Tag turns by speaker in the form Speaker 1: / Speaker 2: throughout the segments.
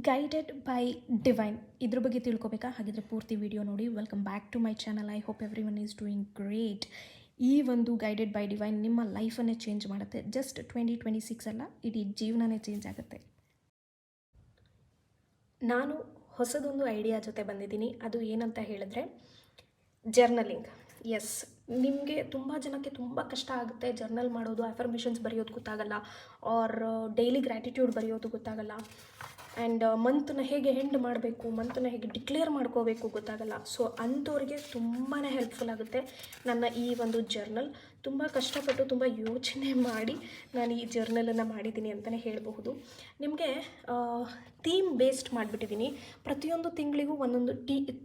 Speaker 1: Guided by divine ಇದ್ರ ಬಗ್ಗೆ ತಿಳ್ಕೊಬೇಕಾ? ಹಾಗಿದ್ರೆ ಪೂರ್ತಿ ವಿಡಿಯೋ ನೋಡಿ. Welcome back to my channel. I hope everyone is doing great. ಈ ಒಂದು ಗೈಡೆಡ್ ಬೈ ಡಿವೈನ್ ನಿಮ್ಮ ಲೈಫನ್ನೇ ಚೇಂಜ್ ಮಾಡುತ್ತೆ. ಜಸ್ಟ್ 2026 ಅಲ್ಲ, ಇಡೀ ಜೀವನನೇ ಚೇಂಜ್ ಆಗುತ್ತೆ. ನಾನು ಹೊಸದೊಂದು ಐಡಿಯಾ ಜೊತೆ ಬಂದಿದ್ದೀನಿ. ಅದು ಏನಂತ ಹೇಳಿದ್ರೆ ಜರ್ನಲಿಂಗ್. ಎಸ್, ನಿಮಗೆ ತುಂಬ ಜನಕ್ಕೆ ತುಂಬ ಕಷ್ಟ ಆಗುತ್ತೆ ಜರ್ನಲ್ ಮಾಡೋದು, ಅಫರ್ಮೇಷನ್ಸ್ ಬರೆಯೋದು ಗೊತ್ತಾಗಲ್ಲ, ಆರ್ ಡೈಲಿ ಗ್ರ್ಯಾಟಿಟ್ಯೂಡ್ ಬರೆಯೋದು ಗೊತ್ತಾಗಲ್ಲ, ಆ್ಯಂಡ್ ಮಂತನ್ನ ಹೇಗೆ ಎಂಡ್ ಮಾಡಬೇಕು, ಮಂತನ್ನ ಹೇಗೆ ಡಿಕ್ಲೇರ್ ಮಾಡ್ಕೋಬೇಕು ಗೊತ್ತಾಗಲ್ಲ. ಸೊ ಅಂಥವ್ರಿಗೆ ತುಂಬಾ ಹೆಲ್ಪ್ಫುಲ್ ಆಗುತ್ತೆ ನನ್ನ ಈ ಒಂದು ಜರ್ನಲ್. ತುಂಬ ಕಷ್ಟಪಟ್ಟು ತುಂಬ ಯೋಚನೆ ಮಾಡಿ ನಾನು ಈ ಜರ್ನಲನ್ನು ಮಾಡಿದ್ದೀನಿ ಅಂತಲೇ ಹೇಳಬಹುದು. ನಿಮಗೆ ಥೀಮ್ ಬೇಸ್ಡ್ ಮಾಡಿಬಿಟ್ಟಿದ್ದೀನಿ. ಪ್ರತಿಯೊಂದು ತಿಂಗಳಿಗೂ ಒಂದೊಂದು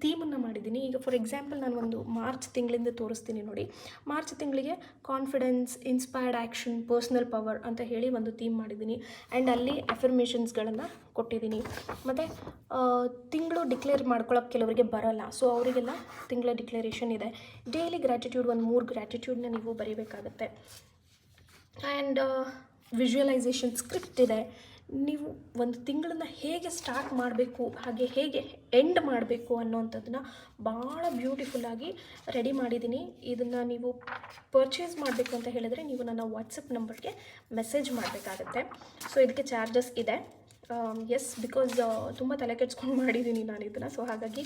Speaker 1: ಥೀಮನ್ನು ಮಾಡಿದ್ದೀನಿ. ಈಗ ಫಾರ್ ಎಕ್ಸಾಂಪಲ್ ನಾನು ಒಂದು ಮಾರ್ಚ್ ತಿಂಗಳಿಂದ ತೋರಿಸ್ತೀನಿ ನೋಡಿ. ಮಾರ್ಚ್ ತಿಂಗಳಿಗೆ confidence, inspired action, personal power ಅಂತ ಹೇಳಿ ಒಂದು ಥೀಮ್ ಮಾಡಿದ್ದೀನಿ. ಆ್ಯಂಡ್ ಅಲ್ಲಿ ಅಫರ್ಮೇಷನ್ಸ್ಗಳನ್ನು ಕೊಟ್ಟಿದ್ದೀನಿ. ಮತ್ತು ತಿಂಗಳು ಡಿಕ್ಲೇರ್ ಮಾಡ್ಕೊಳ್ಳೋಕೆ ಕೆಲವರಿಗೆ ಬರೋಲ್ಲ, ಸೊ ಅವರಿಗೆಲ್ಲ ತಿಂಗಳ ಡಿಕ್ಲರೇಷನ್ ಇದೆ. ಡೈಲಿ ಗ್ರ್ಯಾಟಿಟ್ಯೂಡ್ ಒಂದು 3 ಗ್ರ್ಯಾಟಿಟ್ಯೂಡ್ನ ನೀವು ಬರೀಬೇಕಾಗತ್ತೆ. ಆ್ಯಂಡ್ ವಿಜುವಲೈಸೇಷನ್ ಸ್ಕ್ರಿಪ್ಟ್ ಇದೆ. ನೀವು ಒಂದು ತಿಂಗಳನ್ನು ಹೇಗೆ ಸ್ಟಾರ್ಟ್ ಮಾಡಬೇಕು, ಹಾಗೆ ಹೇಗೆ ಎಂಡ್ ಮಾಡಬೇಕು ಅನ್ನೋವಂಥದ್ದನ್ನ ಭಾಳ ಬ್ಯೂಟಿಫುಲ್ಲಾಗಿ ರೆಡಿ ಮಾಡಿದ್ದೀನಿ. ಇದನ್ನು ನೀವು ಪರ್ಚೇಸ್ ಮಾಡಬೇಕು ಅಂತ ಹೇಳಿದರೆ ನೀವು ನನ್ನ ವಾಟ್ಸಪ್ ನಂಬರ್ಗೆ ಮೆಸೇಜ್ ಮಾಡಬೇಕಾಗತ್ತೆ. ಸೊ ಇದಕ್ಕೆ ಚಾರ್ಜಸ್ ಇದೆ. ಎಸ್, ಬಿಕಾಸ್ ತುಂಬ ತಲೆ ಕೆಡ್ಸ್ಕೊಂಡು ಮಾಡಿದ್ದೀನಿ ನಾನು ಇದನ್ನು. ಸೊ ಹಾಗಾಗಿ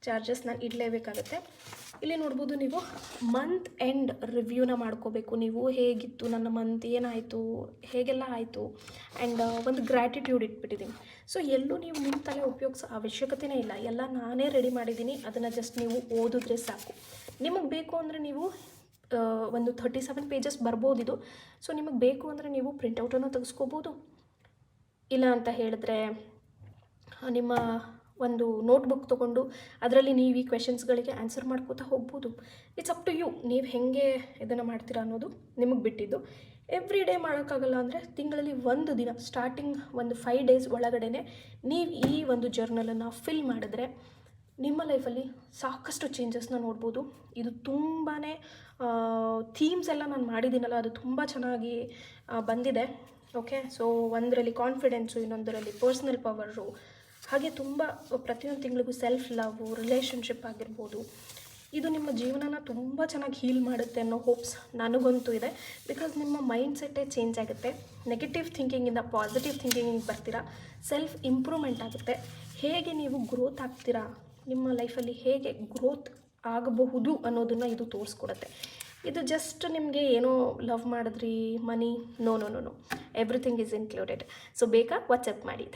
Speaker 1: ಚಾರ್ಜಸ್ ನಾನು ಇಡಲೇಬೇಕಾಗತ್ತೆ. ಇಲ್ಲಿ ನೋಡ್ಬೋದು ನೀವು ಮಂತ್ ಎಂಡ್ ರಿವ್ಯೂನ ಮಾಡ್ಕೋಬೇಕು. ನೀವು ಹೇಗಿತ್ತು ನನ್ನ ಮಂತ್, ಏನಾಯಿತು, ಹೇಗೆಲ್ಲ ಆಯಿತು, ಆ್ಯಂಡ್ ಒಂದು ಗ್ರ್ಯಾಟಿಟ್ಯೂಡ್ ಇಟ್ಬಿಟ್ಟಿದ್ದೀನಿ. ಸೊ ಎಲ್ಲೂ ನೀವು ನಿಮ್ಮ ತಲೆ ಉಪಯೋಗಿಸೋ ಅವಶ್ಯಕತೆಯೇ ಇಲ್ಲ. ಎಲ್ಲ ನಾನೇ ರೆಡಿ ಮಾಡಿದ್ದೀನಿ. ಅದನ್ನು ಜಸ್ಟ್ ನೀವು ಓದಿದ್ರೆ ಸಾಕು. ನಿಮಗೆ ಬೇಕು ಅಂದರೆ ನೀವು ಒಂದು 37 ಪೇಜಸ್ ಬರ್ಬೋದು ಇದು. ಸೊ ನಿಮಗೆ ಬೇಕು ಅಂದರೆ ನೀವು ಪ್ರಿಂಟೌಟನ್ನು ತೆಗೆಸ್ಕೋಬೋದು. ಇಲ್ಲ ಅಂತ ಹೇಳಿದ್ರೆ ನಿಮ್ಮ ಒಂದು ನೋಟ್ಬುಕ್ ತೊಗೊಂಡು ಅದರಲ್ಲಿ ನೀವು ಈ ಕ್ವೆಶನ್ಸ್ಗಳಿಗೆ ಆನ್ಸರ್ ಮಾಡ್ಕೋತಾ ಹೋಗ್ಬೋದು. It's up to you. ನೀವು ಹೇಗೆ ಇದನ್ನು ಮಾಡ್ತೀರಾ ಅನ್ನೋದು ನಿಮಗೆ ಬಿಟ್ಟಿದ್ದು. ಎವ್ರಿ ಡೇ ಮಾಡೋಕ್ಕಾಗಲ್ಲ ಅಂದರೆ ತಿಂಗಳಲ್ಲಿ ಒಂದು ದಿನ, ಸ್ಟಾರ್ಟಿಂಗ್ ಒಂದು 5 ಡೇಸ್ ಒಳಗಡೆ ನೀವು ಈ ಒಂದು ಜರ್ನಲನ್ನು ಫಿಲ್ ಮಾಡಿದ್ರೆ ನಿಮ್ಮ ಲೈಫಲ್ಲಿ ಸಾಕಷ್ಟು ಚೇಂಜಸ್ನ ನೋಡ್ಬೋದು. ಇದು ತುಂಬಾ ಥೀಮ್ಸ್ ಎಲ್ಲ ನಾನು ಮಾಡಿದ್ದೀನಲ್ಲ, ಅದು ತುಂಬ ಚೆನ್ನಾಗಿ ಬಂದಿದೆ. ಓಕೆ, ಸೊ ಒಂದರಲ್ಲಿ ಕಾನ್ಫಿಡೆನ್ಸು, ಇನ್ನೊಂದರಲ್ಲಿ ಪರ್ಸ್ನಲ್ ಪವರು, ಹಾಗೆ ತುಂಬ ಪ್ರತಿಯೊಂದು ತಿಂಗಳಿಗೂ ಸೆಲ್ಫ್ ಲವ್, ರಿಲೇಷನ್ಶಿಪ್ ಆಗಿರ್ಬೋದು. ಇದು ನಿಮ್ಮ ಜೀವನನ ತುಂಬ ಚೆನ್ನಾಗಿ ಹೀಲ್ ಮಾಡುತ್ತೆ ಅನ್ನೋ ಹೋಪ್ಸ್ ನನಗಂತೂ ಇದೆ. ಬಿಕಾಸ್ ನಿಮ್ಮ ಮೈಂಡ್ ಸೆಟ್ಟೇ ಚೇಂಜ್ ಆಗುತ್ತೆ. ನೆಗೆಟಿವ್ ಥಿಂಕಿಂಗಿಂದ ಪಾಸಿಟಿವ್ ಥಿಂಕಿಂಗಿಗೆ ಬರ್ತೀರಾ. ಸೆಲ್ಫ್ ಇಂಪ್ರೂವ್ಮೆಂಟ್ ಆಗುತ್ತೆ. ಹೇಗೆ ನೀವು ಗ್ರೋತ್ ಆಗ್ತೀರಾ, ನಿಮ್ಮ ಲೈಫಲ್ಲಿ ಹೇಗೆ ಗ್ರೋತ್ ಆಗಬಹುದು ಅನ್ನೋದನ್ನು ಇದು ತೋರಿಸ್ಕೊಡುತ್ತೆ. ಇದು ಜಸ್ಟ್ ನಿಮಗೆ ಏನೋ ಲವ್ ಮಾಡಿದ್ರಿ, money, no, everything is included. So ಬೇಕಾ ವಾಟ್ಸಪ್ ಮಾಡಿ.